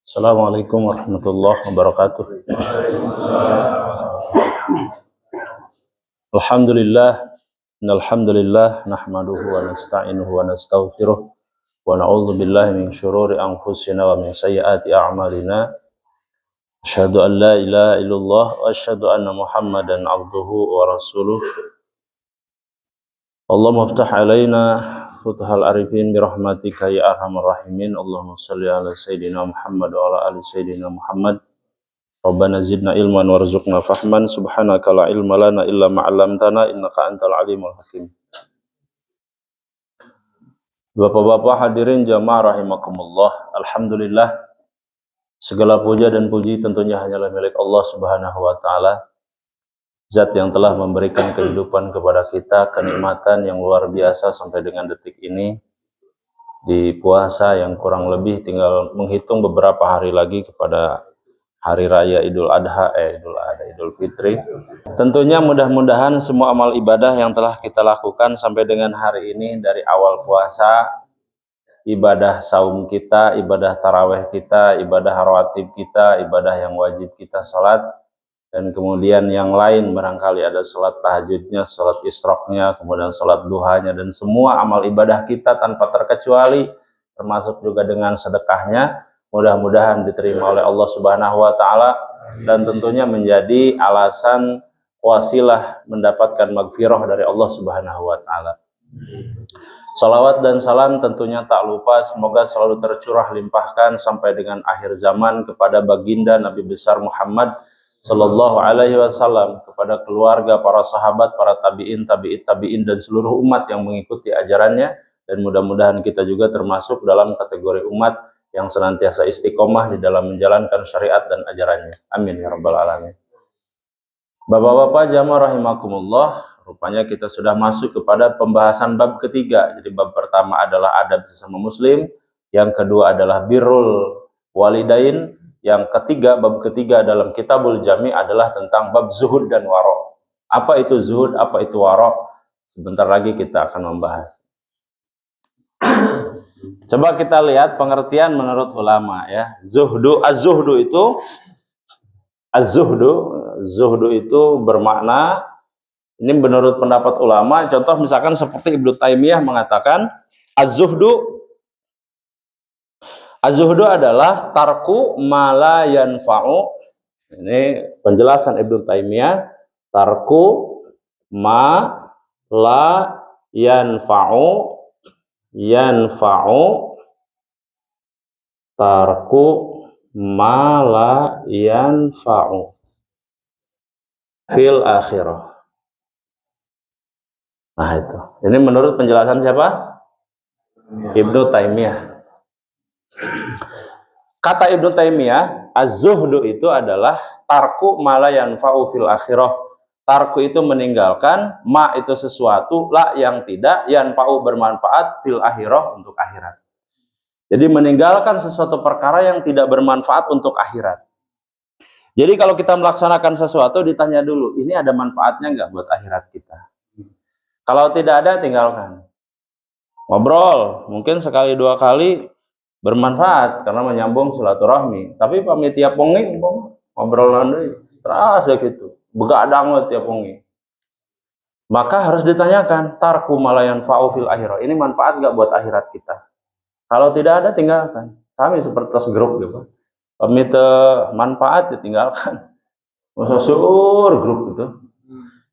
Assalamualaikum warahmatullahi wabarakatuh. Alhamdulillah, nahmaduhu wa nasta'inuhu wa nastaghfiruh wa na'udzu billahi min syururi anfusina wa min sayyiati a'malina. Asyhadu an la ilaha illallah wa asyhadu anna Muhammadan abduhu wa rasuluh. Allahumma iftah alaina futuhal arifin bi rahmatika ya arhamar rahimin. Allahumma shalli ala sayyidina Muhammad wa ala ali sayyidina Muhammad. Rabbana zidna ilman warzuqna fahman. Subhanaka la ilma lana illa ma 'allamtana innaka antal alimul hakim. Bapak-bapak hadirin jamaah rahimakumullah. Alhamdulillah, segala puja dan puji tentunya hanyalah milik Allah Subhanahu wa taala. Zat yang telah memberikan kehidupan kepada kita, kenikmatan yang luar biasa sampai dengan detik ini. Di puasa yang kurang lebih tinggal menghitung beberapa hari lagi kepada Hari Raya Idul Fitri. Tentunya mudah-mudahan semua amal ibadah yang telah kita lakukan sampai dengan hari ini, dari awal puasa, ibadah saum kita, ibadah taraweh kita, ibadah rawatib kita, ibadah yang wajib kita salat, dan kemudian yang lain barangkali ada salat tahajudnya, salat isyraqnya, kemudian salat duhanya, dan semua amal ibadah kita tanpa terkecuali, termasuk juga dengan sedekahnya, mudah-mudahan diterima oleh Allah Subhanahu wa taala dan tentunya menjadi alasan wasilah mendapatkan magfirah dari Allah Subhanahu wa taala. Salawat dan salam tentunya tak lupa semoga selalu tercurah limpahkan sampai dengan akhir zaman kepada baginda Nabi besar Muhammad sallallahu alaihi wasallam, kepada keluarga, para sahabat, para tabi'in, tabi'in dan seluruh umat yang mengikuti ajarannya, dan mudah-mudahan kita juga termasuk dalam kategori umat yang senantiasa istiqomah di dalam menjalankan syariat dan ajarannya. Amin ya rabbal alamin. Bapak-bapak jamaah rahimakumullah, rupanya kita sudah masuk kepada pembahasan bab ketiga. Jadi bab pertama adalah adab sesama muslim, yang kedua adalah birrul walidain, yang ketiga, bab ketiga dalam Kitabul Jami adalah tentang bab zuhud dan wara'. Apa itu zuhud, apa itu wara'? Sebentar lagi kita akan membahas. Coba kita lihat pengertian menurut ulama ya. Zuhdu itu bermakna, ini menurut pendapat ulama, contoh misalkan seperti Ibnu Taimiyah mengatakan Az-zuhdu adalah tarku ma la yanfa'u. Ini penjelasan Ibnu Taimiyah, tarku ma la yanfa'u, tarku ma la yanfa'u fil akhirah. Nah itu. Ini menurut penjelasan siapa? Ibnu Taimiyah. Kata Ibnu Taimiyah, az-zuhdu itu adalah tarku ma la yanfa'u fil akhirah. Tarku itu meninggalkan, ma itu sesuatu, la yang tidak, yanfa'u bermanfaat, fil akhirah untuk akhirat. Jadi meninggalkan sesuatu perkara yang tidak bermanfaat untuk akhirat. Jadi kalau kita melaksanakan sesuatu, ditanya dulu, ini ada manfaatnya nggak buat akhirat kita? Kalau tidak ada, tinggalkan. Ngobrol, mungkin sekali dua kali bermanfaat karena menyambung silaturahmi. Tapi pamit tiap wengi ngobrol deui terasa gitu. Begadang tiap wengi. Maka harus ditanyakan, tarku malayan fa'u fil akhirah. Ini manfaat enggak buat akhirat kita? Kalau tidak ada, tinggalkan. Kami seperti tos grup gitu. Pamit manfaat ditinggalkan. Masuk grup itu.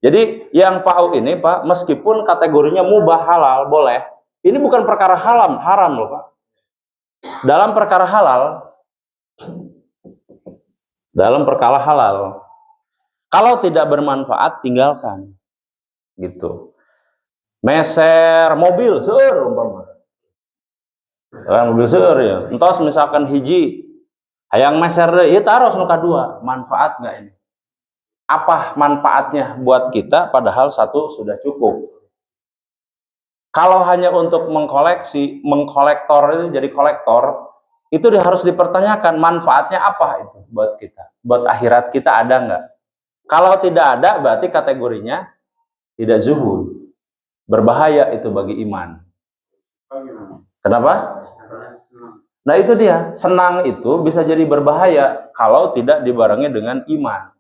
Jadi yang fa'u ini Pak, meskipun kategorinya mubah halal boleh, ini bukan perkara haram loh Pak. Dalam perkara halal, kalau tidak bermanfaat tinggalkan, gitu. Meser mobil seur umpama, mobil seur ya. Entos misalkan hiji, hayang meser deh, ya taruh nu kadua, manfaat nggak ini? Apa manfaatnya buat kita? Padahal satu sudah cukup. Kalau hanya untuk mengkolektor itu jadi kolektor, itu harus dipertanyakan manfaatnya apa itu buat kita, buat akhirat kita ada nggak? Kalau tidak ada, berarti kategorinya tidak zuhud, berbahaya itu bagi iman. Kenapa? Nah itu dia, senang itu bisa jadi berbahaya kalau tidak dibarengi dengan iman.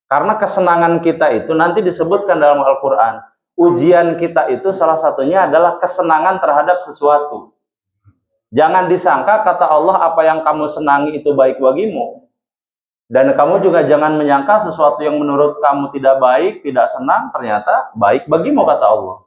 Karena kesenangan kita itu nanti disebutkan dalam Al-Quran. Ujian kita itu salah satunya adalah kesenangan terhadap sesuatu. Jangan disangka kata Allah apa yang kamu senangi itu baik bagimu. Dan kamu juga jangan menyangka sesuatu yang menurut kamu tidak baik, tidak senang, ternyata baik bagimu kata Allah.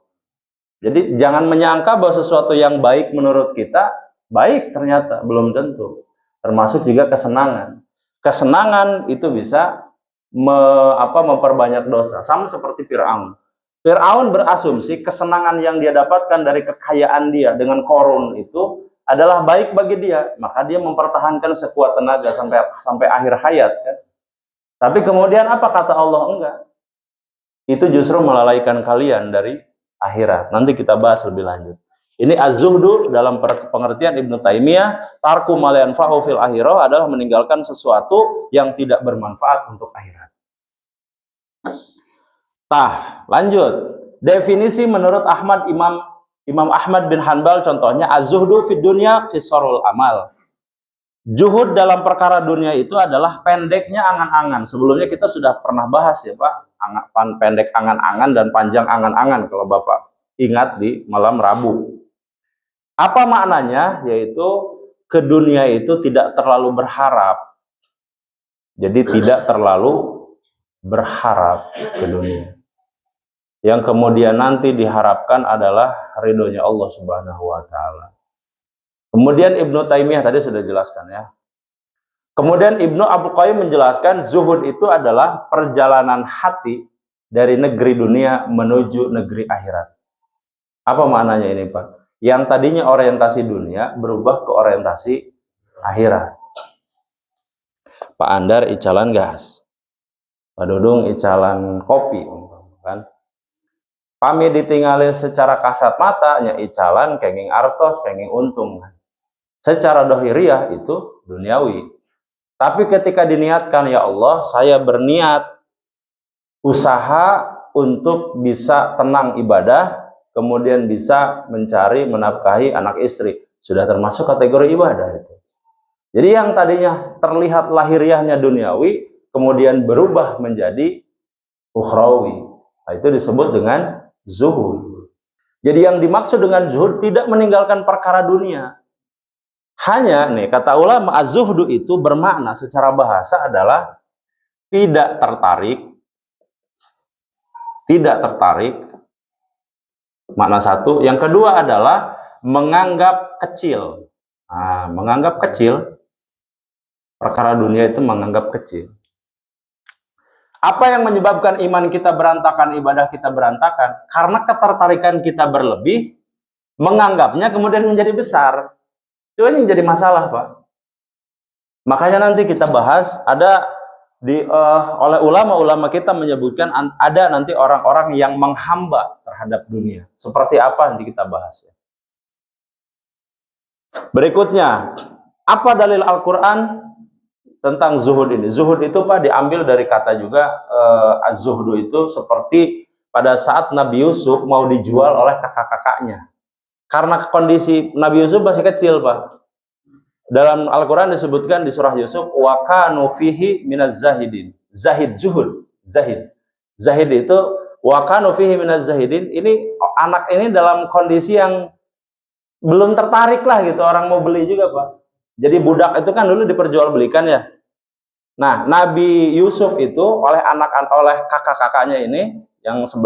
Jadi jangan menyangka bahwa sesuatu yang baik menurut kita, baik ternyata, belum tentu. Termasuk juga kesenangan. Kesenangan itu bisa memperbanyak dosa. Sama seperti Fir'aun. Fir'aun berasumsi kesenangan yang dia dapatkan dari kekayaan dia dengan korun itu adalah baik bagi dia, maka dia mempertahankan sekuat tenaga sampai akhir hayat kan. Tapi kemudian apa kata Allah? Enggak. Itu justru melalaikan kalian dari akhirat. Nanti kita bahas lebih lanjut. Ini az-zuhdu dalam pengertian Ibnu Taimiyah, tarku ma la yanfa'u fil akhirah adalah meninggalkan sesuatu yang tidak bermanfaat untuk akhirat. Lanjut. Definisi menurut Imam Ahmad bin Hanbal contohnya az-zuhdu fid dunya qisarul amal. Zuhud dalam perkara dunia itu adalah pendeknya angan-angan. Sebelumnya kita sudah pernah bahas ya Pak, pendek angan-angan dan panjang angan-angan kalau Bapak ingat di malam Rabu. Apa maknanya? Yaitu ke dunia itu tidak terlalu berharap. Jadi tidak terlalu berharap ke dunia. Yang kemudian nanti diharapkan adalah ridhonya Allah Subhanahu wa taala. Kemudian Ibnu Taimiyah tadi sudah jelaskan ya. Kemudian Ibnu Abdul Qayyim menjelaskan zuhud itu adalah perjalanan hati dari negeri dunia menuju negeri akhirat. Apa maknanya ini Pak? Yang tadinya orientasi dunia berubah ke orientasi akhirat. Pak Andar icalan gas, Pak Dudung icalan kopi, kan? Pami ditinggalin secara kasat mata, nya icalan kenging artos, kenging untung. Secara dohiriyah itu duniawi. Tapi ketika diniatkan, ya Allah, saya berniat usaha untuk bisa tenang ibadah, kemudian bisa mencari, menafkahi anak istri. Sudah termasuk kategori ibadah itu. Jadi yang tadinya terlihat lahiriahnya duniawi, kemudian berubah menjadi ukhrawi. Nah, itu disebut dengan zuhud. Jadi yang dimaksud dengan zuhud tidak meninggalkan perkara dunia. Hanya nih kata ulama az-zuhdu itu bermakna secara bahasa adalah tidak tertarik. Makna satu. Yang kedua adalah menganggap kecil. Nah, menganggap kecil perkara dunia itu menganggap kecil. Apa yang menyebabkan iman kita berantakan, ibadah kita berantakan? Karena ketertarikan kita berlebih, menganggapnya kemudian menjadi besar. Itu yang jadi masalah, Pak. Makanya nanti kita bahas, ada oleh ulama-ulama kita menyebutkan ada nanti orang-orang yang menghamba terhadap dunia. Seperti apa nanti kita bahas. Berikutnya, apa dalil Al-Quran tentang zuhud ini? Zuhud itu Pak diambil dari kata juga az-zuhdu itu seperti pada saat Nabi Yusuf mau dijual oleh kakak-kakaknya. Karena kondisi Nabi Yusuf masih kecil Pak. Dalam Al-Quran disebutkan di surah Yusuf, wa kanu fihi minaz zahidin. Zahid, zuhud, zahid. Zahid itu wa kanu fihi minaz zahidin. Ini anak ini dalam kondisi yang belum tertarik lah gitu, orang mau beli juga Pak. Jadi budak itu kan dulu diperjualbelikan ya. Nah, Nabi Yusuf itu oleh kakak-kakaknya ini yang 11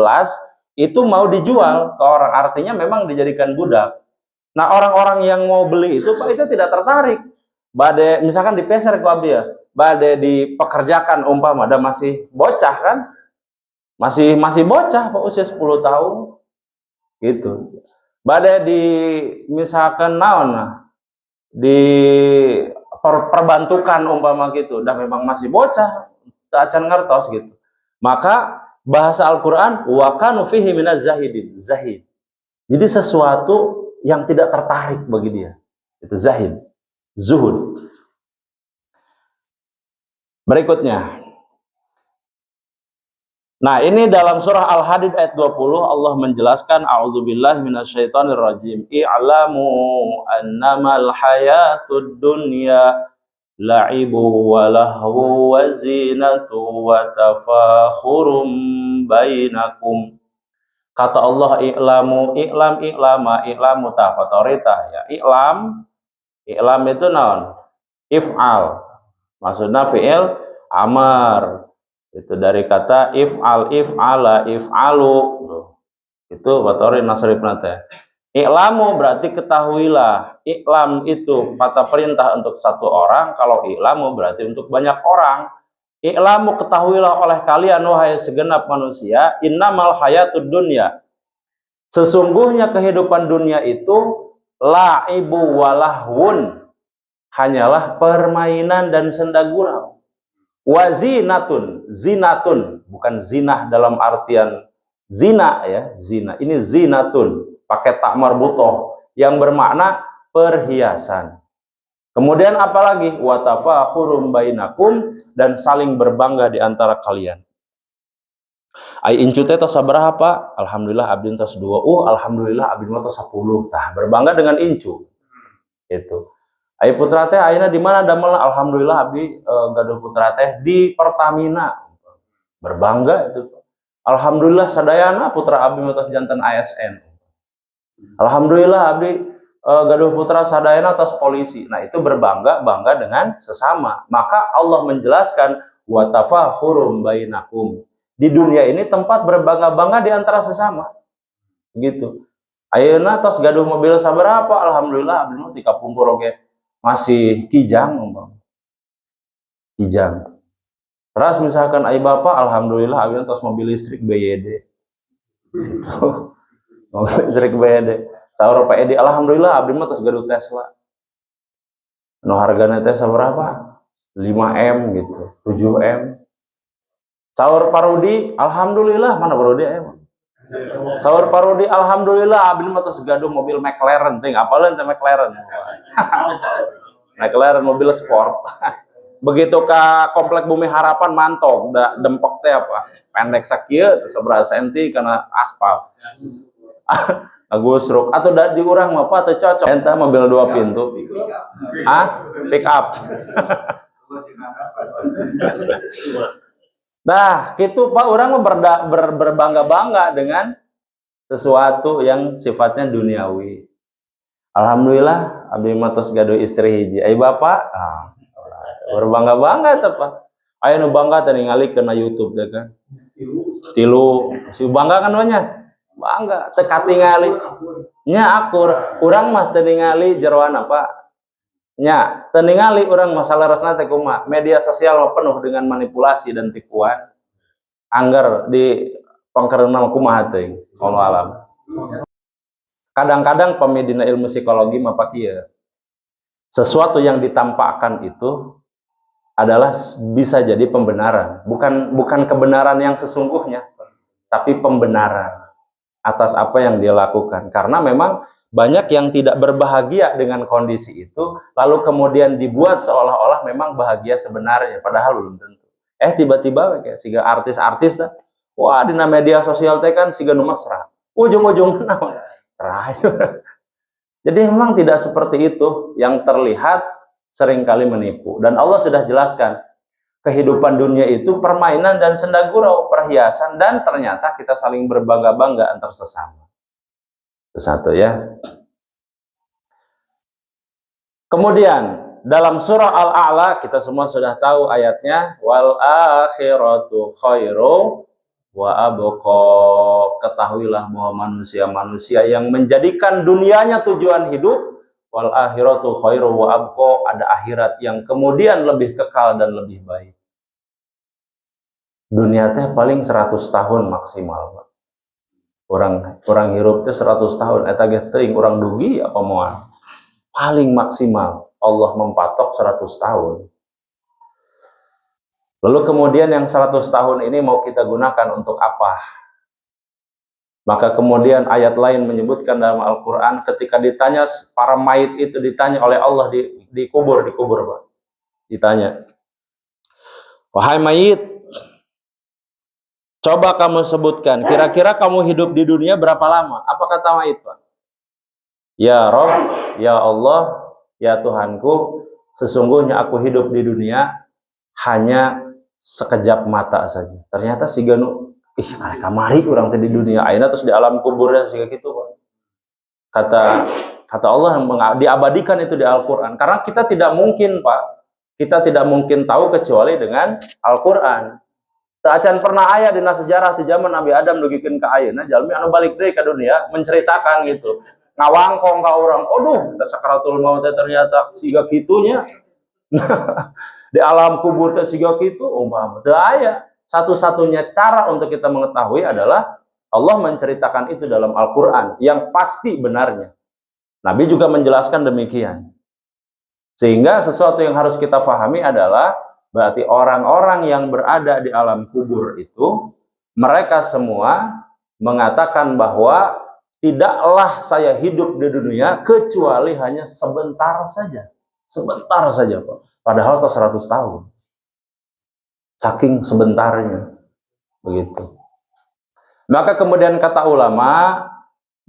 itu mau dijual ke orang, artinya memang dijadikan budak. Nah, orang-orang yang mau beli itu Pak itu tidak tertarik. Bade misalkan dipeser ke dia, bade dipekerjakan umpama ada masih bocah kan? Masih bocah Pak, usia 10 tahun. Gitu. Bade di misalkan naon di perbantukan umpama gitu, dan memang masih bocah, acan ngertos gitu. Maka bahasa Al-Quran wa kanu fihi minaz zahidin, zahid. Jadi sesuatu yang tidak tertarik bagi dia. Itu zahid, zuhud. Berikutnya, Nah, ini dalam surah Al-Hadid ayat 20 Allah menjelaskan a'udzubillahi minasyaitonirrajim. I'lamu annamal hayatud dunya la'ibu wa lahu wa zinatu wa tafakhurum bainakum. Kata Allah, i'lamu, i'lama, i'lamu ta fatorita ya. I'lam itu naon? If'al. Maksudnya fi'il amar. Itu dari kata if'al, if'ala, if'alu. Itu fatori nasrif nate. I'lamu berarti ketahuilah. I'lam itu kata perintah untuk satu orang, kalau i'lamu berarti untuk banyak orang. I'lamu ketahuilah oleh kalian wahai segenap manusia, innamal hayatud dunya. Sesungguhnya kehidupan dunia itu la'ibu walahwun, hanyalah permainan dan senda gurau. Wazinatun, zinatun, bukan zinah dalam artian zina ya, zina. Ini zinatun, pakai tak marbutoh yang bermakna perhiasan. Kemudian apalagi watafakhurum bainakum, dan saling berbangga di antara kalian. Ai incu teh tos sabaraha? Alhamdulillah abdi tos 2. Alhamdulillah abdi tos 10. Tah berbangga dengan incu. Itu. Ai putra teh ayeuna di mana damel? Alhamdulillah abdi gaduh putra teh di Pertamina. Berbangga itu. Alhamdulillah sadayana putra abdi tos janten ASN. Alhamdulillah abdi gaduh putra sadayana tos polisi. Nah, itu bangga dengan sesama. Maka Allah menjelaskan wa tafakhurum bainakum. Di dunia ini tempat berbangga-bangga di antara sesama. Gitu. Ayeuna tos gaduh mobil sabaraha? Alhamdulillah abdi mah ti kapungkur oge masih kijang, kijang. Terus misalkan ai bapak, alhamdulillah abdi tos mobil listrik BYD. Gitu. Mobil listrik BYD. Saur Pak Edi, alhamdulillah abdi mah tos gaduh Tesla. Nu hargana teh sabaraha? 5M gitu, 7M. Saur Parudi, alhamdulillah, mana Parudi emang? Saur Parudi, alhamdulillah abdi mah tos gaduh mobil McLaren, ting apaleun teh McLaren. McLaren mobil sport. Begitu ke komplek Bumi Harapan mantok, da dempok teh apa? Pendek sakieu sabaraha senti karena aspal. Agus ruk atau di urang mah apa teu cocok. Eta mobil 2 pintu. Pick up. Nah, gitu Pak, orang berbangga-bangga dengan sesuatu yang sifatnya duniawi. Alhamdulillah, abdi mah tos gaduh istri hiji. Ai bapak, berbangga-bangga teh Pak. Aya nu bangga teh ningali kana YouTube teh kan. Tilu, si bangga kan banyak. Bangga teu katingali. Nya akur, urang mah teu ningali jeroan apa? Nya, teu ningali urang masalah resna teh kumaha. Media sosial penuh dengan manipulasi dan tipuan. Angger di pangkereuna kumaha teuing, wallahu alam. Kadang-kadang pemidina ilmu psikologi mah kieu. Sesuatu yang ditampakkan itu adalah bisa jadi pembenaran, bukan kebenaran yang sesungguhnya, tapi pembenaran atas apa yang dia lakukan. Karena memang banyak yang tidak berbahagia dengan kondisi itu, lalu kemudian dibuat seolah-olah memang bahagia sebenarnya, padahal belum tentu. Tiba-tiba kayak siga artis-artis, wah di media sosial teh kan siga nu mesra, ujung-ujungna cerai. Jadi memang tidak seperti itu, yang terlihat seringkali menipu. Dan Allah sudah jelaskan, kehidupan dunia itu permainan dan senda gurau, perhiasan, dan ternyata kita saling berbangga-bangga antar sesama. Itu satu ya. Kemudian dalam surah Al-A'la kita semua sudah tahu ayatnya, wal akhiratu khairu wa abqa. Ketahuilah bahwa manusia-manusia yang menjadikan dunianya tujuan hidup, wal akhiratu khairu wa abqa, ada akhirat yang kemudian lebih kekal dan lebih baik. Dunia teh paling 100 tahun maksimal. Orang hirup teh 100 tahun, eta ge teuing urang dugi apa moal. Paling maksimal Allah mempatok 100 tahun. Lalu kemudian yang 100 tahun ini mau kita gunakan untuk apa? Maka kemudian ayat lain menyebutkan dalam Al-Quran, ketika ditanya para mayit itu, ditanya oleh Allah dikubur Pak. Ditanya, wahai mayit, Coba kamu sebutkan, kira-kira kamu hidup di dunia berapa lama? Apa kata Wahid, Pak? Ya Rob, ya Allah, ya Tuhanku, sesungguhnya aku hidup di dunia hanya sekejap mata saja. Ternyata si Ganu, kamari orang di dunia, aina terus di alam kuburnya sih gitu, Pak. Kata Allah yang diabadikan itu di Al-Quran. Karena kita tidak mungkin, Pak, kita tidak mungkin tahu kecuali dengan Al-Quran. Acan pernah ayat di sejarah di zaman Nabi Adam dugikeun ka ayeuna jalmi anu balik deui ka dunia menceritakan gitu. Ngawangkong ka orang, aduh, sakaratul maut ternyata siga kitunya. Di alam kubur teh siga kitu, umpama teu aya. Satu-satunya cara untuk kita mengetahui adalah Allah menceritakan itu dalam Al-Qur'an yang pasti benarnya. Nabi juga menjelaskan demikian. Sehingga sesuatu yang harus kita pahami adalah berarti orang-orang yang berada di alam kubur itu, mereka semua mengatakan bahwa tidaklah saya hidup di dunia kecuali hanya sebentar saja. Sebentar saja, Pak. Padahal itu 100 tahun. Saking sebentarnya. Begitu. Maka kemudian kata ulama,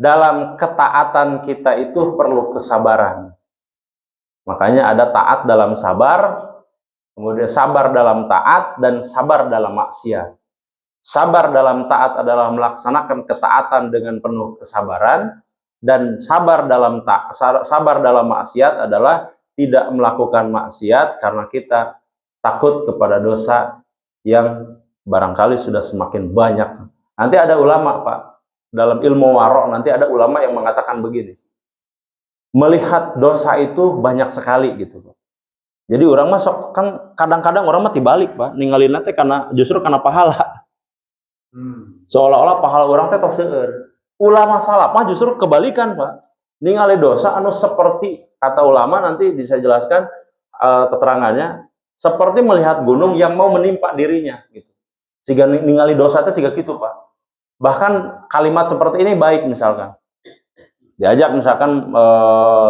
dalam ketaatan kita itu perlu kesabaran. Makanya ada taat dalam sabar, kemudian sabar dalam taat, dan sabar dalam maksiat. Sabar dalam taat adalah melaksanakan ketaatan dengan penuh kesabaran, dan sabar dalam maksiat adalah tidak melakukan maksiat karena kita takut kepada dosa yang barangkali sudah semakin banyak. Nanti ada ulama, Pak, dalam ilmu warok nanti ada ulama yang mengatakan begini, melihat dosa itu banyak sekali gitu, Pak. Jadi orang masuk kan kadang-kadang orang mati balik, Pak, ninggalin nanti justru karena pahala. Seolah-olah pahala orang teh tos seueur. Ulama salaf mah justru kebalikan, Pak. Ningali dosa anu seperti kata ulama nanti bisa jelaskan keterangannya seperti melihat gunung yang mau menimpa dirinya gitu. Siga ningali dosa teh siga kitu, Pak. Bahkan kalimat seperti ini baik misalkan. Diajak misalkan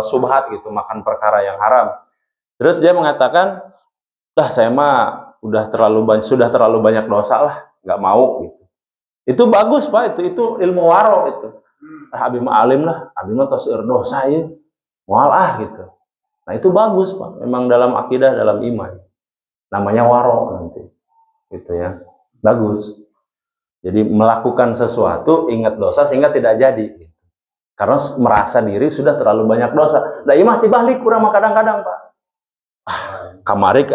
subhat gitu, makan perkara yang haram. Terus dia mengatakan, "Dah saya mah sudah terlalu banyak dosa lah, nggak mau." Gitu. Itu bagus, Pak, itu ilmu waro itu. Abi mah alim lah, abi mah tos dosa ya. Moal gitu. Nah, itu bagus, Pak. Memang dalam akidah, dalam iman. Namanya waro nanti. Gitu ya. Bagus. Jadi melakukan sesuatu ingat dosa sehingga tidak jadi. Karena merasa diri sudah terlalu banyak dosa. Nah, imah tibalik kurang kadang-kadang, Pak. Kamari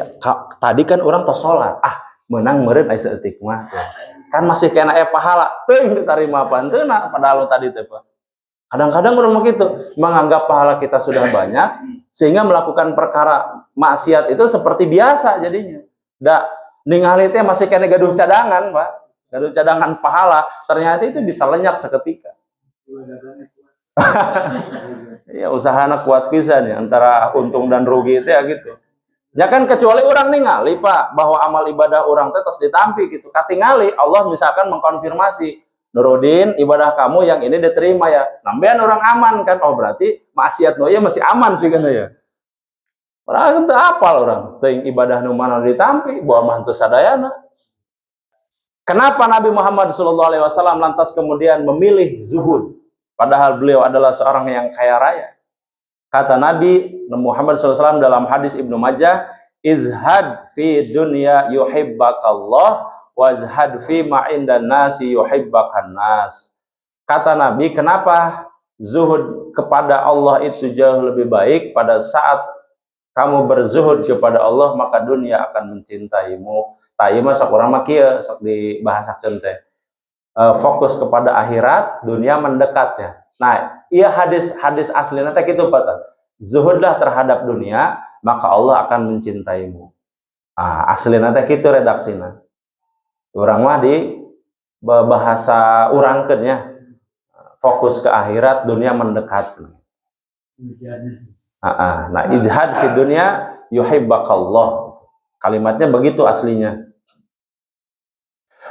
tadi kan orang tos sholat. Menang meureun aya saeutik mah. Kan masih kena pahala. Teuing diterima panteuna padahal tadi teh, Pak. Kadang-kadang orang begitu, menganggap pahala kita sudah banyak sehingga melakukan perkara maksiat itu seperti biasa jadinya. Ningali teh masih kena gaduh cadangan, Pak. Gaduh cadangan pahala, ternyata itu bisa lenyap seketika. Ya usahana kuat pisan ya, antara untung dan rugi itu ya gitu. Ya kan kecuali orang ningali, Pak, bahwa amal ibadah orang teh terus ditampi gitu. Katingali Allah misalkan mengkonfirmasi, Nurudin, ibadah kamu yang ini diterima ya. Nambahan orang aman kan. Oh berarti maksiat ya masih aman sih kan ya. Orang itu apal orang, teuing ibadah nu mana ditampi, bawa mantu sadayana. Kenapa Nabi Muhammad SAW lantas kemudian memilih zuhud? Padahal beliau adalah seorang yang kaya raya. Kata Nabi Muhammad SAW dalam hadis Ibnu Majah, izhad fi dunya yuhibbakallah, wazhad fi ma'indan nasi yuhibbakan nas. Kata Nabi, kenapa zuhud kepada Allah itu jauh lebih baik? Pada saat kamu berzuhud kepada Allah, maka dunia akan mencintaimu. Taima sakurang mah kieu sok dibahasakeun teh. Fokus kepada akhirat, dunia mendekatnya. Nah, iya hadis aslinya teh kitu, Pak. Zuhudlah terhadap dunia, maka Allah akan mencintaimu. Aslinya teh kitu redaksina. Urang mah di bahasa urangkeun nya. Fokus ke akhirat, dunia mendekat. Nah, ijhad fi dunya yuhibbakallah. Kalimatnya begitu aslinya.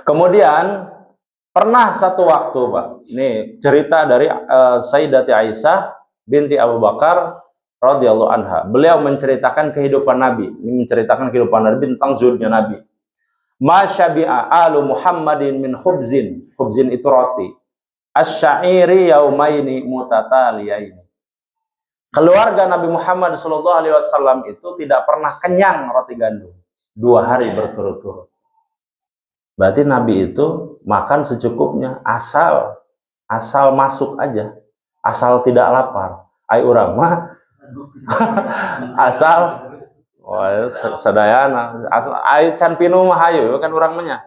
Kemudian pernah satu waktu, Pak, ini cerita dari Sayyidati Aisyah binti Abu Bakar radhiyallahu anha. Beliau menceritakan kehidupan Nabi. Ini menceritakan kehidupan Nabi tentang zuhudnya Nabi. Ma syabi'a alu Muhammadin min khubzin. Khubzin itu roti. Asy-syairi yaumaini mutataliyaini. Keluarga Nabi Muhammad SAW itu tidak pernah kenyang roti gandum 2 hari berturut-turut. Berarti Nabi itu makan secukupnya, asal masuk aja, asal tidak lapar. Ai urang mah asal sadayana, asal ai can pinu mah hayu kan urang mah nya.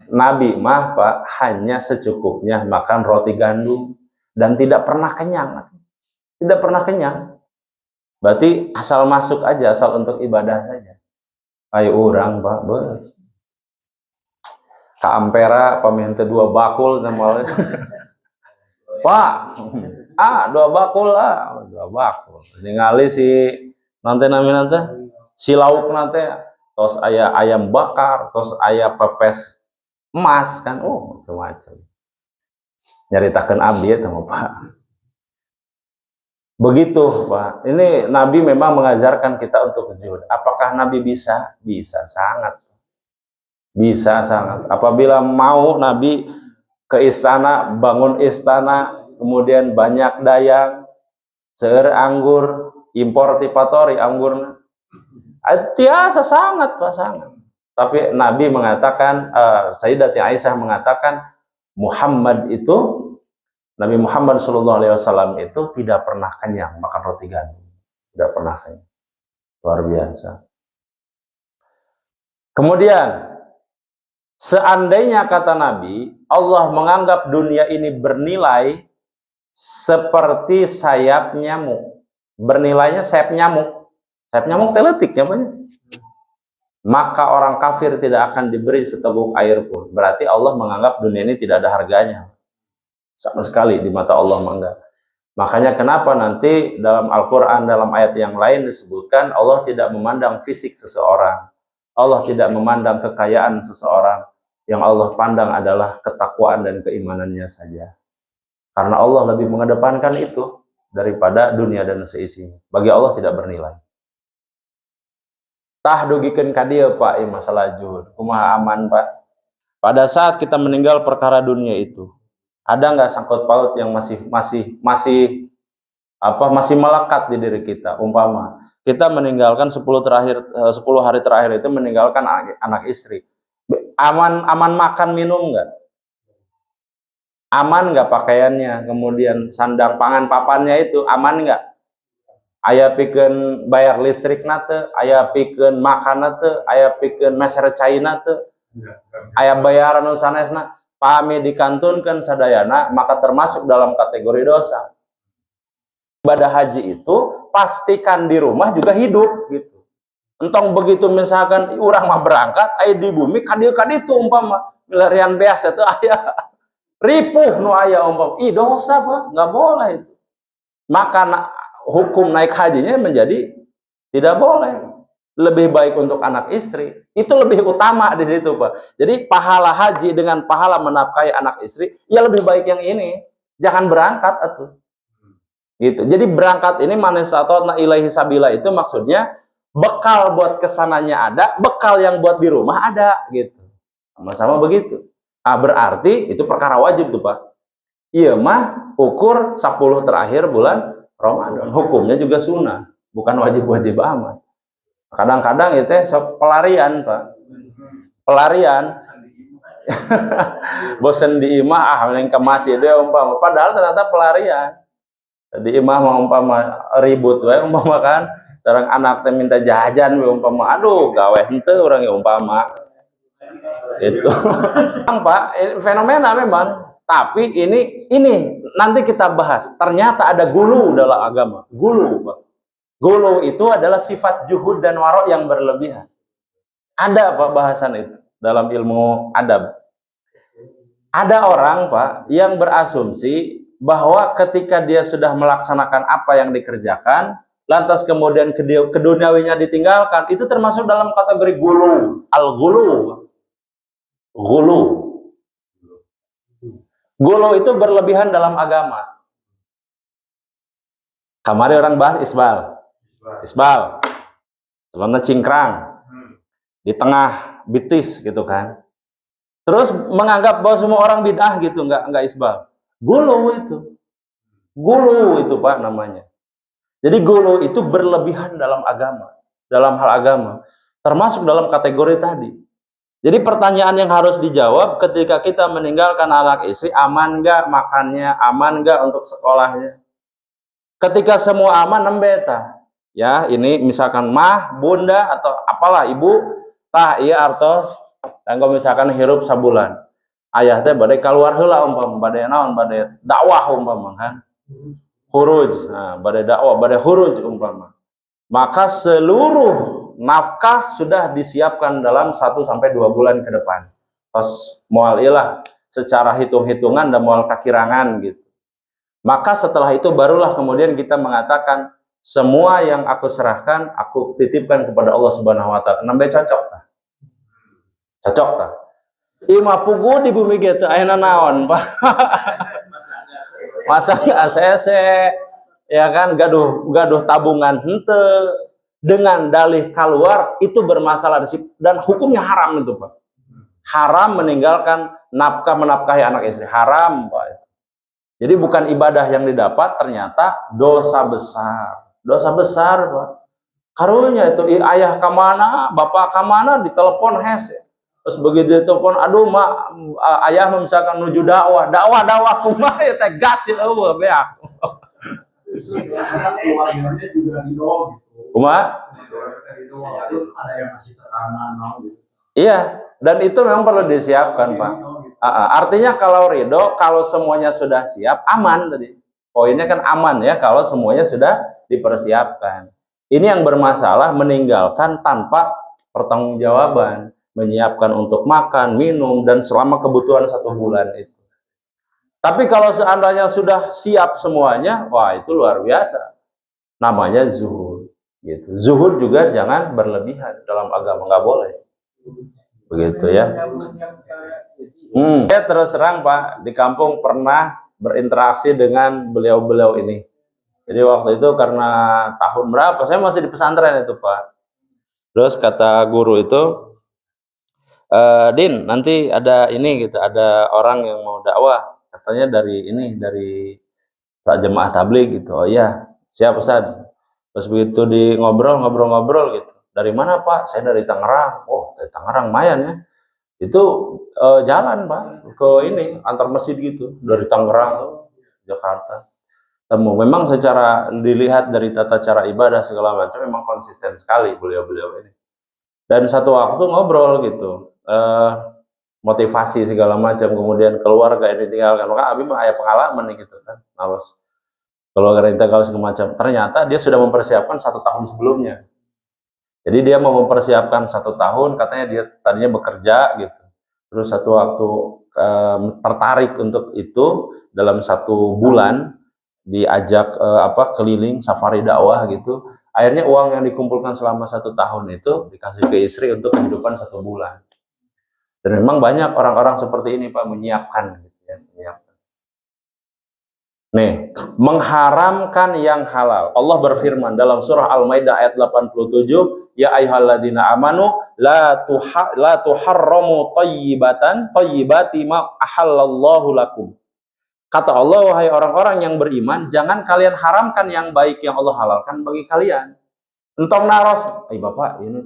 Nabi mah Pak hanya secukupnya makan roti gandum dan tidak pernah kenyang. Tidak pernah kenyang. Berarti asal masuk aja, asal untuk ibadah saja. Ayo orang Pak, ka ampera paminta 2 bakul namanya. Pak, 2 bakul 2 bakul. Ningali si nanti si lauk nanti tos aya ayam bakar, tos aya pepes emas kan, macam-macam. Nyaritakeun abdi eta mah Pak. Begitu Pak, ini Nabi memang mengajarkan kita untuk zuhud. Apakah Nabi bisa? Bisa sangat. Bisa sangat. Apabila mau Nabi ke istana, bangun istana, kemudian banyak dayang, seueur anggur, impor tipatori anggurna. Tiasa sangat Pak, sangat. Tapi Nabi mengatakan, Sayyidatina Aisyah mengatakan, Nabi Muhammad SAW itu tidak pernah kenyang makan roti gandum, tidak pernah kenyang, luar biasa. Kemudian, seandainya kata Nabi, Allah menganggap dunia ini bernilai seperti sayap nyamuk, bernilainya sayap nyamuk teletik ya Pak. Maka orang kafir tidak akan diberi seteguk air pun. Berarti Allah menganggap dunia ini tidak ada harganya sama sekali di mata Allah enggak. Makanya kenapa nanti dalam Al-Quran, dalam ayat yang lain disebutkan Allah tidak memandang fisik seseorang, Allah tidak memandang kekayaan seseorang, yang Allah pandang adalah ketakwaan dan keimanannya saja. Karena Allah lebih mengedepankan itu daripada dunia dan seisinya. Bagi Allah tidak bernilai. Tah dugikeun ka dieu Pak masalah zuhud. Kumaha aman Pak? Pada saat kita meninggal perkara dunia itu, ada nggak sangkut paut yang masih melekat di diri kita? Umpama kita meninggalkan 10 hari terakhir itu meninggalkan anak istri. Aman makan minum nggak? Aman nggak pakaiannya? Kemudian sandang pangan papannya itu aman nggak? Aya pikeun bayar listrik nate, aya pikeun makan nate, aya pikeun meser cai nate, aya bayaran nu sanesna. Pami dikantunkan sadayana, maka termasuk dalam kategori dosa. Ibadah haji itu pastikan di rumah juga hidup gitu. Entong begitu misalkan urang mah berangkat, aya di bumi kadieu-kaditu umpama milarian beas itu aya ripuh nu aya umpama. Dosa Pak, nggak boleh itu. Maka hukum naik hajinya menjadi tidak boleh. Lebih baik untuk anak istri, itu lebih utama di situ Pak. Jadi pahala haji dengan pahala menafkahi anak istri, ya lebih baik yang ini. Jangan berangkat atuh. Gitu. Jadi berangkat ini manisatona ilaihi sabila itu maksudnya bekal buat kesananya ada, bekal yang buat di rumah ada gitu. Sama-sama begitu. Nah, berarti itu perkara wajib tuh Pak. Iya mah ukur 10 terakhir bulan Ramadan. Hukumnya juga sunnah, bukan wajib-wajib amat. Kadang-kadang itu pelarian Pak, pelarian. Bosen di imah mending ke masjid deh umpama, padahal ternyata pelarian. Di imah mau umpama ribut we umpama kan, sareng anak teh minta jajan we umpama, aduh gawe henteu urang umpama. Itu. Pak, fenomena memang. Tapi ini nanti kita bahas. Ternyata ada gulu dalam agama. Gulu Pak. Gulu itu adalah sifat juhud dan warok yang berlebihan. Ada Pak bahasan itu dalam ilmu adab. Ada orang Pak yang berasumsi bahwa ketika dia sudah melaksanakan apa yang dikerjakan, lantas kemudian keduniawinya ditinggalkan, itu termasuk dalam kategori gulu. Al-gulu. Gulu. Gulu itu berlebihan dalam agama. Kamari orang bahas isbal. Celana cingkrang. Di tengah bitis gitu kan. Terus menganggap bahwa semua orang bid'ah gitu, enggak isbal. Gulu itu Pak namanya. Jadi gulu itu berlebihan dalam agama, dalam hal agama, termasuk dalam kategori tadi. Jadi pertanyaan yang harus dijawab ketika kita meninggalkan anak istri, aman nggak makannya, aman nggak untuk sekolahnya. Ketika semua aman, nembeta. Ya, ini misalkan mah, bunda, atau apalah, ibu, tah, iya artos, dan kalau misalkan hirup sabulan. Ayah teh badai keluar heula umpama, badai naon, badai dakwah umpama kan. Huruj, nah, badai dakwah, badai huruj umpama. Maka seluruh nafkah sudah disiapkan dalam 1-2 bulan ke depan. Terus moal ilah secara hitung-hitungan dan moal kakirangan gitu. Maka setelah itu barulah kemudian kita mengatakan semua yang aku serahkan, aku titipkan kepada Allah Subhanahu wa taala. Nambe cocok tak? Cocok tak? Ima pugu di bumi gitu ayeuna naon, Pak. Masa ACC ya kan gaduh tabungan hente dengan dalih keluar itu bermasalah dan hukumnya haram itu Pak. Haram meninggalkan nafkah menafkahi anak istri, haram Pak. Jadi bukan ibadah yang didapat, ternyata dosa besar Pak. Karunya itu ayah kamana, bapak kamana, ditelepon hes. Terus begitu ditelepon, aduh mak, ayah misalkan menuju dakwah kumaha ya teh gas di eueuh beak. Kumaha? Ada yang masih tekanan gitu. Iya, dan itu memang perlu disiapkan, Pak. Artinya kalau ridho, kalau semuanya sudah siap, aman tadi. Poinnya kan aman ya, kalau semuanya sudah dipersiapkan. Ini yang bermasalah meninggalkan tanpa pertanggungjawaban, menyiapkan untuk makan, minum, dan selama kebutuhan 1 bulan itu. Tapi kalau seandainya sudah siap semuanya, wah itu luar biasa. Namanya zuhud. Gitu. Zuhud juga jangan berlebihan dalam agama, nggak boleh. Begitu ya. Saya terus terang Pak, di kampung pernah berinteraksi dengan beliau-beliau ini. Jadi waktu itu karena tahun berapa, saya masih di pesantren itu Pak. Terus kata guru itu, Din, nanti ada ini gitu, ada orang yang mau dakwah, katanya dari jemaah tabligh gitu. Oh iya, siap Ustaz. Terus begitu di ngobrol gitu. Dari mana Pak? Saya dari Tangerang. Oh, dari Tangerang lumayan ya. Itu jalan Pak ke ini antar masjid gitu dari Tangerang Jakarta. Memang secara dilihat dari tata cara ibadah segala macam memang konsisten sekali beliau-beliau ini. Dan satu waktu ngobrol gitu, motivasi segala macam, kemudian keluarga yang ditinggalkan. Maka Abi mah aya pengalaman nih gitu kan, harus keluarga yang ditinggalkan segala macam. Ternyata dia sudah mempersiapkan 1 tahun sebelumnya. Jadi dia mau mempersiapkan 1 tahun, katanya dia tadinya bekerja gitu. Terus satu waktu tertarik untuk itu, dalam 1 bulan diajak keliling safari dakwah gitu. Akhirnya uang yang dikumpulkan selama 1 tahun itu dikasih ke istri untuk kehidupan 1 bulan. Dan memang banyak orang-orang seperti ini Pak menyiapkan gitu ya, menyiapkan. Nih, mengharamkan yang halal. Allah berfirman dalam surah Al-Maidah ayat 87, ya ayyuhalladzina amanu la tuharramu thayyibati ma ahallallahu lakum. Kata Allah, wahai orang-orang yang beriman, jangan kalian haramkan yang baik yang Allah halalkan bagi kalian. Entong naros, Bapak, ini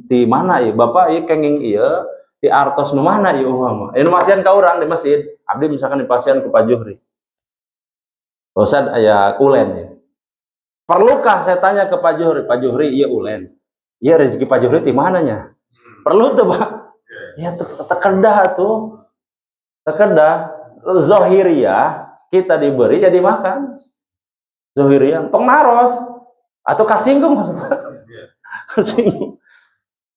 di mana ya? Bapak ieu kenging ieu di artos nu mana ieu mah? Ini masian ka urang di masjid. Abdi misalkan di pasien ke Pak Juhri. Ustaz aya ulen ya. Perlukah saya tanya ke Pak Juhri, iya ulen. Iya rezeki Pak Juhri di mananya? Perlu tuh Pak. Ya terkedah tuh. Terkedah. Zohiriyah kita diberi jadi makan. Zohiriyah tong naros atau kasinggung kasinggung.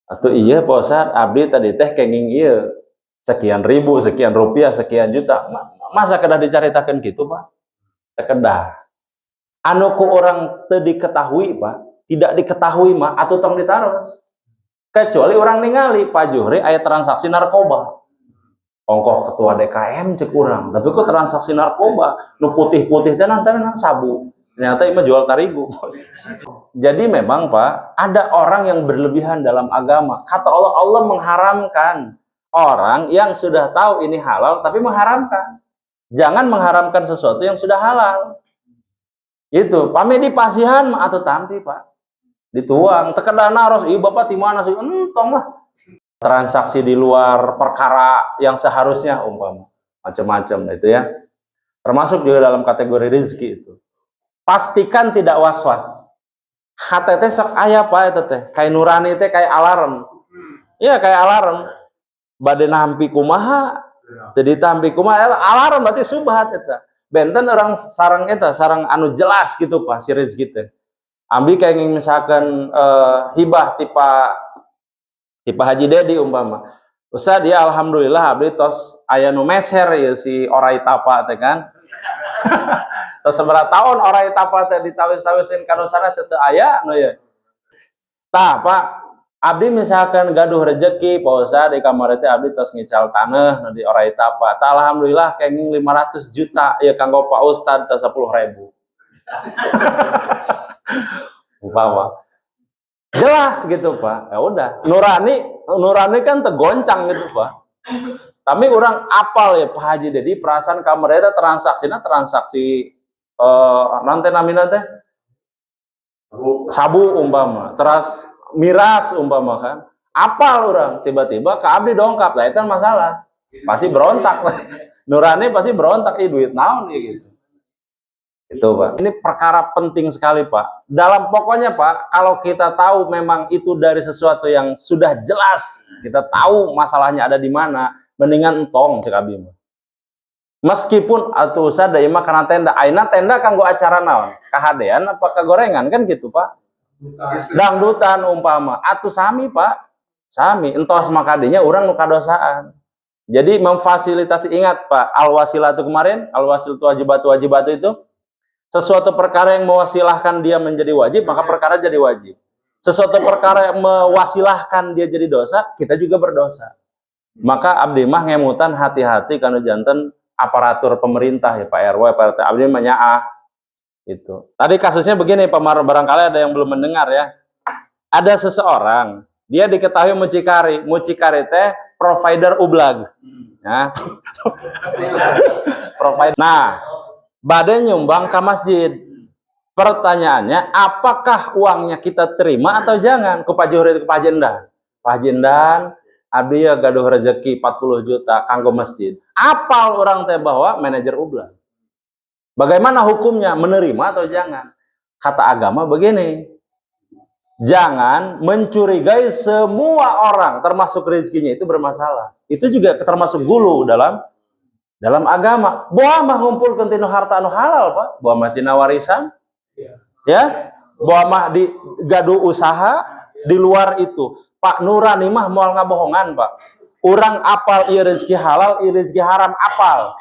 Atau iya Pak Ustaz abdi tadi teh kenging iya sekian ribu, sekian rupiah, sekian juta. Masa kedah dicaritakeun gitu Pak? Terkedah. Anu ku orang teu diketahui Pak, tidak diketahui mah atuh tong ditaros. Kecuali orang ningali Pak Juhri aya transaksi narkoba. Ongkoh ketua DKM cek urang, tapi kok transaksi narkoba, nu putih-putih teh nang sabu. Ternyata ini jual tarigu. Jadi memang Pak, ada orang yang berlebihan dalam agama. Kata Allah, Allah mengharamkan orang yang sudah tahu ini halal tapi mengharamkan. Jangan mengharamkan sesuatu yang sudah halal. Itu, pamit di pasihan atau tampi Pak. Dituang, tekedana harus, iya Bapak di mana sih? Entong lah. Transaksi di luar perkara yang seharusnya umpama. Macam-macam itu ya. Termasuk juga dalam kategori rezeki itu. Pastikan tidak was-was. HTT sok aya Pak itu teh. Kayak nurani teh kayak alarm. Iya kayak alarm. Bade nampi kumaha. Jadi tampi kumaha alarm berarti subhat eta. Benten orang sarang eta, sarang anu jelas gitu Pak si rezeki teh. Ambil kayak misalkan hibah tipe Haji Dedi umpama. Ustaz dia alhamdulillah abdi tos aya nu meser ya si orai tapa teh kan. Tos seberapa tahun orai tapa teh ditawis-tawisin kana sana seteu aya anu ya. Tah Pak, abdi misalkan gaduh rezeki Pak Ustaz di kamar teh abdi tos ngical tanah nu di orai tapa. Tah alhamdulillah kenging 500 juta ya kanggo Pak Ustaz teh 10.000. Umpama jelas gitu Pak. Ya udah, nurani kan tergoncang gitu Pak. Tapi orang apal ya Pak Haji Dedi perasaan kameranya transaksi nanti namina teh sabu umpama, terus miras umpama kan. Apal orang tiba-tiba ke abdi dongkap, lah itu masalah. Pasti berontak lah. Nurani pasti berontak, duit naon ya gitu. Itu Pak. Ini perkara penting sekali Pak. Dalam pokoknya Pak, kalau kita tahu memang itu dari sesuatu yang sudah jelas, kita tahu masalahnya ada di mana, mendingan entong cek abi. Meskipun atuh usah da imah kana tenda, aina tenda kanggo acara naon? Kahadean apa kagorengan kan gitu Pak. Dangdutan umpama, atuh sami Pak. Sami entos makadinya urang nu kadosaan. Jadi memfasilitasi, ingat Pak, al-wasilatu kemarin, al-wasilatu wajibatu itu sesuatu perkara yang mewasilahkan dia menjadi wajib, maka perkara jadi wajib. Sesuatu perkara yang mewasilahkan dia jadi dosa, kita juga berdosa. Maka abdi mah ngemutan hati-hati karena jantan aparatur pemerintah ya Pak RW, Pak RT, abdi mah nyaah. Itu. Tadi kasusnya begini, Pak Mar, barangkali ada yang belum mendengar ya. Ada seseorang, dia diketahui mucikari teh provider ublag. Ya. Provider. Nah, badai nyumbang ke masjid. Pertanyaannya, apakah uangnya kita terima atau jangan? Ke Pak Juhri, ke Pak Jendan. Pak Jendan, abdi ya gaduh rezeki 40 juta kanggo masjid. Apal orang teh bahwa manajer ublang. Bagaimana hukumnya? Menerima atau jangan? Kata agama begini. Jangan mencurigai semua orang, termasuk rezekinya itu bermasalah. Itu juga termasuk gulu dalam agama. Boa mah ngumpulkeun tina harta anu halal Pak, boa mah tina warisan. Ya, boa mah di gaduh usaha di luar itu. Pak Nurani mah moal ngabohongan Pak. Urang apal ieu rezeki halal, ieu rezeki haram apal.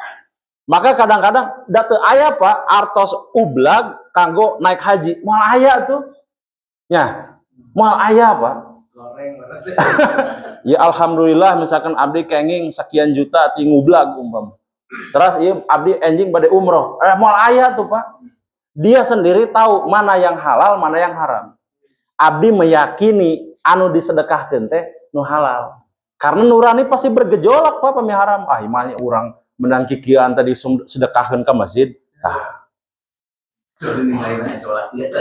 Maka kadang-kadang datu aya Pak artos ublag kanggo naik haji. Moal aya tuh. Ya, moal aya Pak. Ya alhamdulillah misalkan abdi kenging sekian juta ti ngublag umpama. Terus iya abdi enjing pada umroh. Moal aya tuh Pak. Dia sendiri tahu mana yang halal, mana yang haram. Abdi meyakini anu disedekahkeun teh nu halal. Karena nurani pasti bergejolak Pak pami haram. Ah imahnya urang menang kikian tadi sedekahkeun ka masjid. Tah.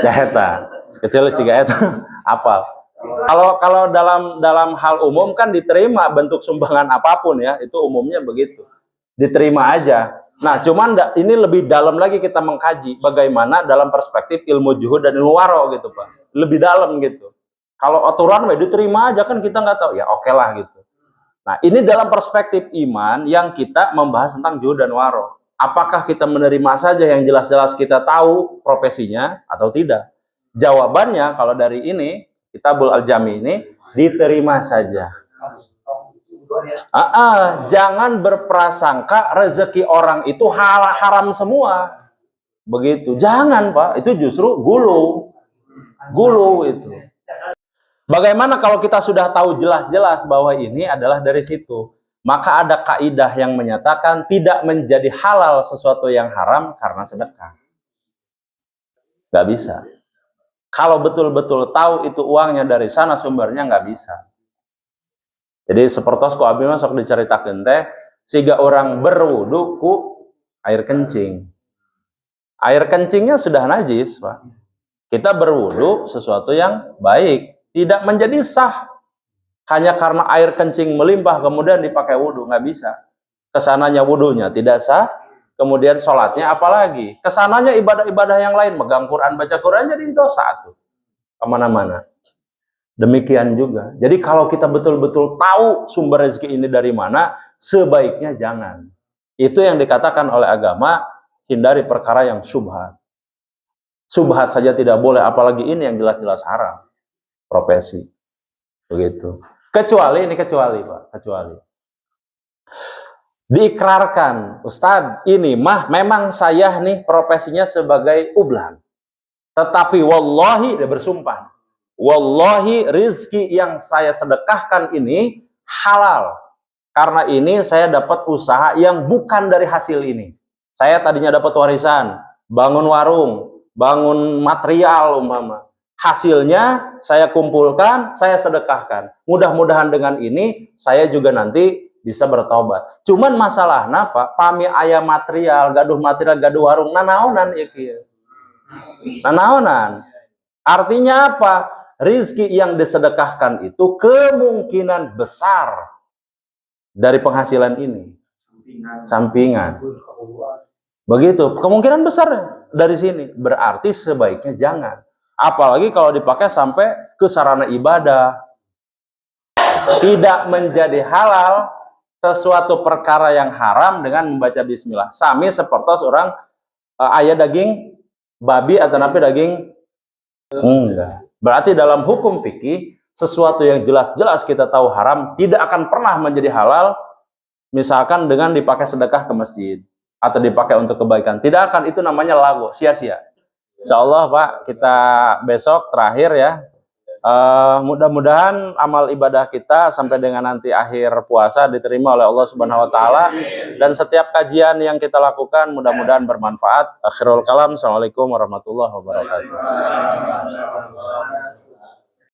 Ya eta. Sekecil siga eta. Apa? Kalau dalam hal umum kan diterima bentuk sumbangan apapun ya, itu umumnya begitu. Diterima aja. Nah, cuman ini lebih dalam lagi kita mengkaji bagaimana dalam perspektif ilmu juhud dan ilmu waro gitu Pak. Lebih dalam gitu. Kalau aturan diterima aja kan kita nggak tahu. Ya oke lah gitu. Nah, ini dalam perspektif iman yang kita membahas tentang juhud dan waro. Apakah kita menerima saja yang jelas-jelas kita tahu profesinya atau tidak? Jawabannya kalau dari ini, Kitabul Al-Jami ini diterima saja. Jangan berprasangka rezeki orang itu haram semua. Begitu. Jangan Pak, itu justru gulu. Gulu itu. Bagaimana kalau kita sudah tahu jelas-jelas bahwa ini adalah dari situ? Maka ada kaidah yang menyatakan tidak menjadi halal sesuatu yang haram karena sedekah. Nggak bisa. Kalau betul-betul tahu itu uangnya dari sana sumbernya, nggak bisa. Jadi sepertos ku abi masuk diceritakeun teh, siga orang berwudu ku air kencing. Air kencingnya sudah najis, Pak. Kita berwudu sesuatu yang baik, tidak menjadi sah hanya karena air kencing melimpah kemudian dipakai wudu, nggak bisa. Kesananya wudunya tidak sah, kemudian sholatnya apalagi. Kesananya ibadah-ibadah yang lain, megang Quran, baca Quran jadi dosa tuh kemana-mana. Demikian juga. Jadi kalau kita betul-betul tahu sumber rezeki ini dari mana, sebaiknya jangan. Itu yang dikatakan oleh agama, hindari perkara yang subhat. Subhat saja tidak boleh, apalagi ini yang jelas-jelas haram. Profesi. Begitu. Kecuali Pak, kecuali diikrarkan, Ustadz, ini mah memang saya nih profesinya sebagai ublan. Tetapi wallahi, dia bersumpah, wallahi rizki yang saya sedekahkan ini halal. Karena ini saya dapat usaha yang bukan dari hasil ini. Saya tadinya dapat warisan, bangun warung, bangun material umpama. Hasilnya saya kumpulkan, saya sedekahkan. Mudah-mudahan dengan ini saya juga nanti bisa bertobat. Cuman masalah napa? Pami aya material, gaduh warung, nanaonan ieu. Nanaonan. Artinya apa? Rizki yang disedekahkan itu kemungkinan besar dari penghasilan ini. Sampingan. Begitu. Kemungkinan besar dari sini. Berarti sebaiknya jangan. Apalagi kalau dipakai sampai ke sarana ibadah. Tidak menjadi halal sesuatu perkara yang haram dengan membaca bismillah. Sami seperti orang ayah daging babi atau napi daging enggak. Berarti dalam hukum fikih sesuatu yang jelas-jelas kita tahu haram tidak akan pernah menjadi halal, misalkan dengan dipakai sedekah ke masjid atau dipakai untuk kebaikan. Tidak akan, itu namanya lagu, sia-sia. Insyaallah Pak, kita besok terakhir ya. Mudah-mudahan amal ibadah kita sampai dengan nanti akhir puasa diterima oleh Allah Subhanahu wa taala, dan setiap kajian yang kita lakukan mudah-mudahan bermanfaat. Akhirul kalam. Assalamualaikum warahmatullahi wabarakatuh.